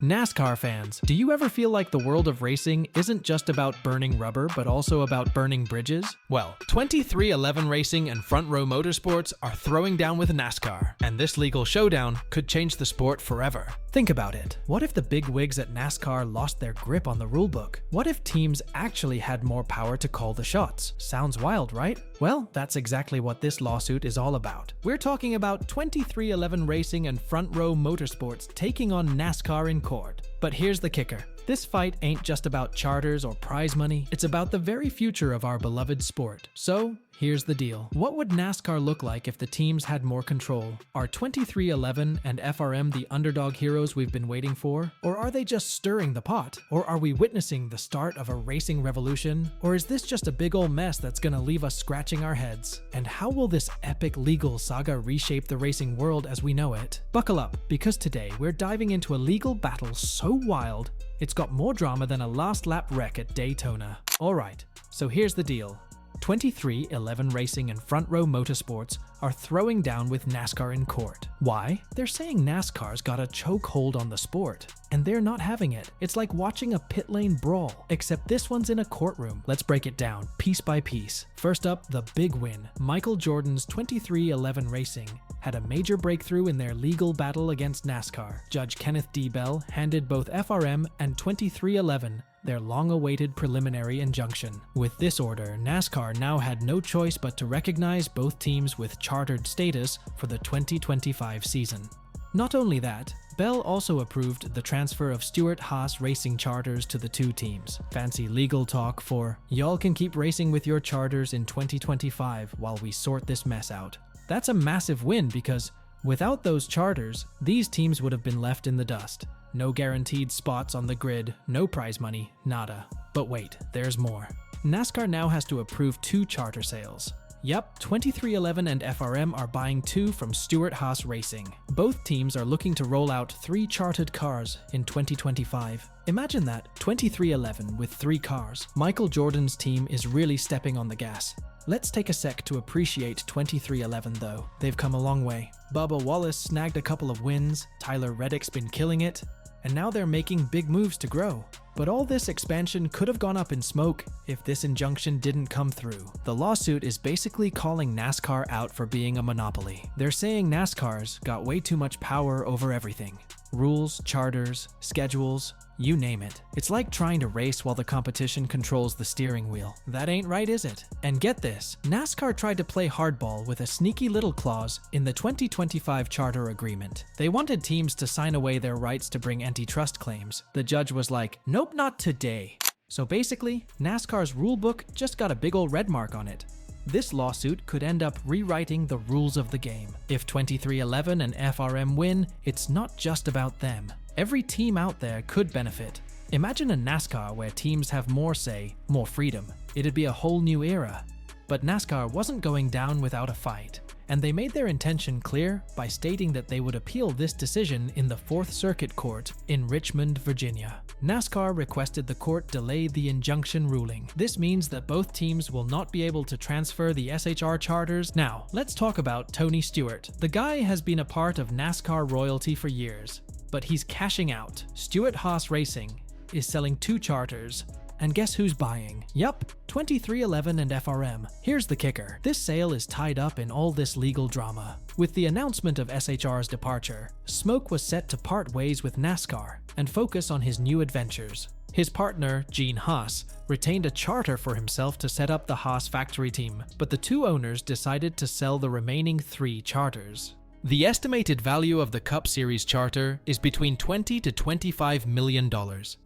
NASCAR fans, do you ever feel like the world of racing isn't just about burning rubber, but also about burning bridges? Well, 2311 Racing and Front Row Motorsports are throwing down with NASCAR, and this legal showdown could change the sport forever. Think about it. What if the big wigs at NASCAR lost their grip on the rulebook? What if teams actually had more power to call the shots? Sounds wild, right? Well, that's exactly what this lawsuit is all about. We're talking about 2311 Racing and Front Row Motorsports taking on NASCAR in court. But here's the kicker. This fight ain't just about charters or prize money, it's about the very future of our beloved sport. So, here's the deal. What would NASCAR look like if the teams had more control? Are 2311 and FRM the underdog heroes we've been waiting for? Or are they just stirring the pot? Or are we witnessing the start of a racing revolution? Or is this just a big ol' mess that's gonna leave us scratching our heads? And how will this epic legal saga reshape the racing world as we know it? Buckle up, because today we're diving into a legal battle so wild, it's got more drama than a last lap wreck at Daytona. Alright, so here's the deal. 2311 Racing and Front Row Motorsports are throwing down with NASCAR in court. Why? They're saying NASCAR's got a chokehold on the sport, and they're not having it. It's like watching a pit lane brawl, except this one's in a courtroom. Let's break it down, piece by piece. First up, the big win. Michael Jordan's 2311 Racing had a major breakthrough in their legal battle against NASCAR. Judge Kenneth D. Bell handed both FRM and 2311 their long-awaited preliminary injunction. With this order, NASCAR now had no choice but to recognize both teams with chartered status for the 2025 season. Not only that, Bell also approved the transfer of Stewart-Haas Racing charters to the two teams. Fancy legal talk for, y'all can keep racing with your charters in 2025 while we sort this mess out. That's a massive win because, without those charters, these teams would have been left in the dust. No guaranteed spots on the grid, no prize money, nada. But wait, there's more. NASCAR now has to approve 2 charter sales. Yep, 2311 and FRM are buying 2 from Stewart-Haas Racing. Both teams are looking to roll out 3 chartered cars in 2025. Imagine that, 2311 with 3 cars. Michael Jordan's team is really stepping on the gas. Let's take a sec to appreciate 2311 though. They've come a long way. Bubba Wallace snagged a couple of wins, Tyler Reddick's been killing it, and now they're making big moves to grow. But all this expansion could have gone up in smoke if this injunction didn't come through. The lawsuit is basically calling NASCAR out for being a monopoly. They're saying NASCAR's got way too much power over everything. Rules, charters, schedules, you name it. It's like trying to race while the competition controls the steering wheel. That ain't right, is it? And get this, NASCAR tried to play hardball with a sneaky little clause in the 2025 charter agreement. They wanted teams to sign away their rights to bring antitrust claims. The judge was like, nope, not today. So basically, NASCAR's rulebook just got a big ol' red mark on it. This lawsuit could end up rewriting the rules of the game. If 2311 and FRM win, it's not just about them. Every team out there could benefit. Imagine a NASCAR where teams have more say, more freedom. It'd be a whole new era. But NASCAR wasn't going down without a fight, and they made their intention clear by stating that they would appeal this decision in the 4th Circuit Court in Richmond, Virginia. NASCAR requested the court delay the injunction ruling. This means that both teams will not be able to transfer the SHR charters. Now, let's talk about Tony Stewart. The guy has been a part of NASCAR royalty for years, but he's cashing out. Stewart-Haas Racing is selling 2 charters. And guess who's buying? Yup, 2311 and FRM. Here's the kicker. This sale is tied up in all this legal drama. With the announcement of SHR's departure, Smoke was set to part ways with NASCAR and focus on his new adventures. His partner, Gene Haas, retained a charter for himself to set up the Haas factory team, but the 2 owners decided to sell the remaining 3 charters. The estimated value of the Cup Series charter is between $20 to $25 million,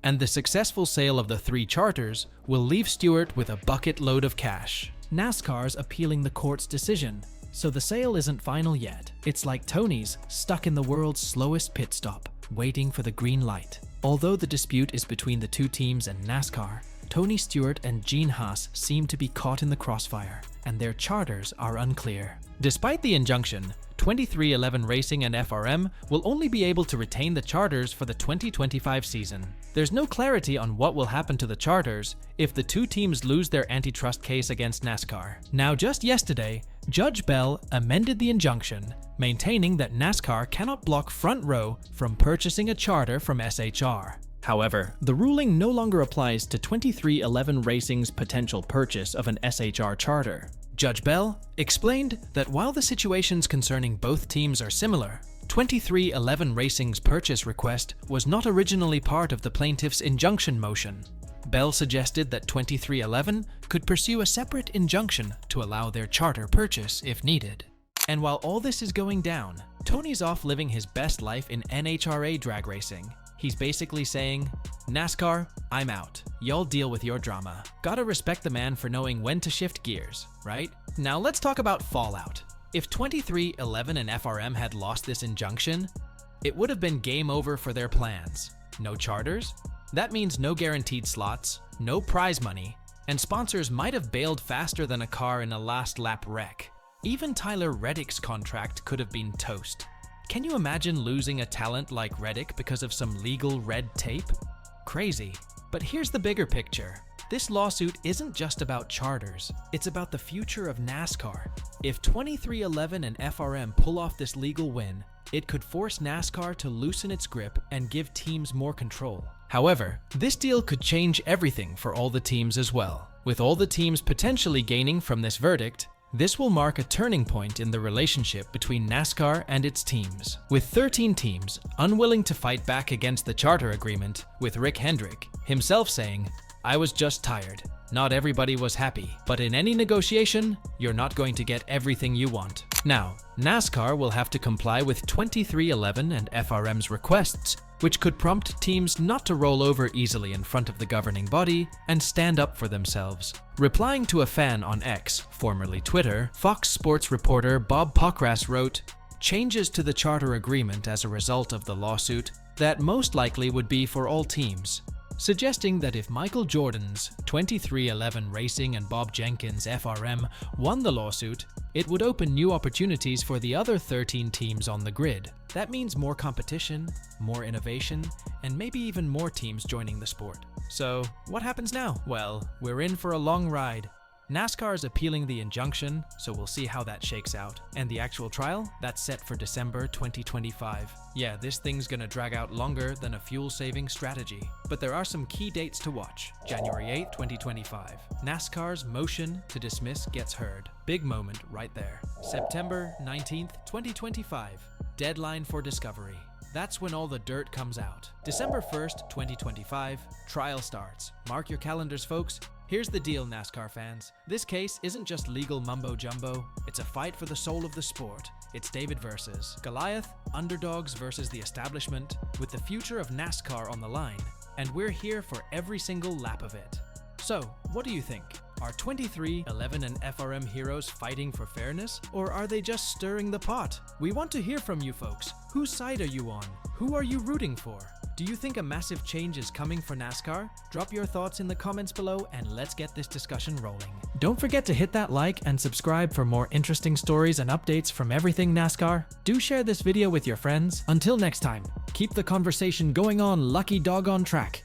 and the successful sale of the 3 charters will leave Stewart with a bucket load of cash. NASCAR's appealing the court's decision, so the sale isn't final yet. It's like Tony's stuck in the world's slowest pit stop, waiting for the green light. Although the dispute is between the 2 teams and NASCAR, Tony Stewart and Gene Haas seem to be caught in the crossfire, and their charters are unclear. Despite the injunction, 2311 Racing and FRM will only be able to retain the charters for the 2025 season. There's no clarity on what will happen to the charters if the 2 teams lose their antitrust case against NASCAR. Now, just yesterday, Judge Bell amended the injunction, maintaining that NASCAR cannot block Front Row from purchasing a charter from SHR. However, the ruling no longer applies to 2311 Racing's potential purchase of an SHR charter. Judge Bell explained that while the situations concerning both teams are similar, 2311 Racing's purchase request was not originally part of the plaintiff's injunction motion. Bell suggested that 2311 could pursue a separate injunction to allow their charter purchase if needed. And while all this is going down, Tony's off living his best life in NHRA drag racing. He's basically saying, NASCAR, I'm out. Y'all deal with your drama. Gotta respect the man for knowing when to shift gears, right? Now let's talk about fallout. If 2311 and FRM had lost this injunction, it would have been game over for their plans. No charters? That means no guaranteed slots, no prize money, and sponsors might have bailed faster than a car in a last lap wreck. Even Tyler Reddick's contract could have been toast. Can you imagine losing a talent like Reddick because of some legal red tape? Crazy. But here's the bigger picture. This lawsuit isn't just about charters, it's about the future of NASCAR. If 2311 and FRM pull off this legal win, it could force NASCAR to loosen its grip and give teams more control. However, this deal could change everything for all the teams as well. With all the teams potentially gaining from this verdict, this will mark a turning point in the relationship between NASCAR and its teams. With 13 teams unwilling to fight back against the charter agreement, with Rick Hendrick himself saying, I was just tired. Not everybody was happy, but in any negotiation, you're not going to get everything you want. Now, NASCAR will have to comply with 2311 and FRM's requests, which could prompt teams not to roll over easily in front of the governing body and stand up for themselves. Replying to a fan on X, formerly Twitter, Fox Sports reporter Bob Pockrass wrote, changes to the charter agreement as a result of the lawsuit that most likely would be for all teams, suggesting that if Michael Jordan's 2311 Racing and Bob Jenkins' FRM won the lawsuit, it would open new opportunities for the other 13 teams on the grid. That means more competition, more innovation, and maybe even more teams joining the sport. So, what happens now? Well, we're in for a long ride. NASCAR is appealing the injunction, so we'll see how that shakes out. And the actual trial? That's set for December 2025. Yeah, this thing's gonna drag out longer than a fuel-saving strategy. But there are some key dates to watch. January 8, 2025. NASCAR's motion to dismiss gets heard. Big moment right there. September 19th, 2025. Deadline for discovery. That's when all the dirt comes out. December 1st, 2025. Trial starts. Mark your calendars, folks. Here's the deal, NASCAR fans. This case isn't just legal mumbo-jumbo. It's a fight for the soul of the sport. It's David versus Goliath, underdogs versus the establishment, with the future of NASCAR on the line. And we're here for every single lap of it. So, what do you think? Are 2311 and FRM heroes fighting for fairness, or are they just stirring the pot? We want to hear from you folks. Whose side are you on? Who are you rooting for? Do you think a massive change is coming for NASCAR? Drop your thoughts in the comments below and let's get this discussion rolling. Don't forget to hit that like and subscribe for more interesting stories and updates from everything NASCAR. Do share this video with your friends. Until next time, keep the conversation going on, lucky dog on track.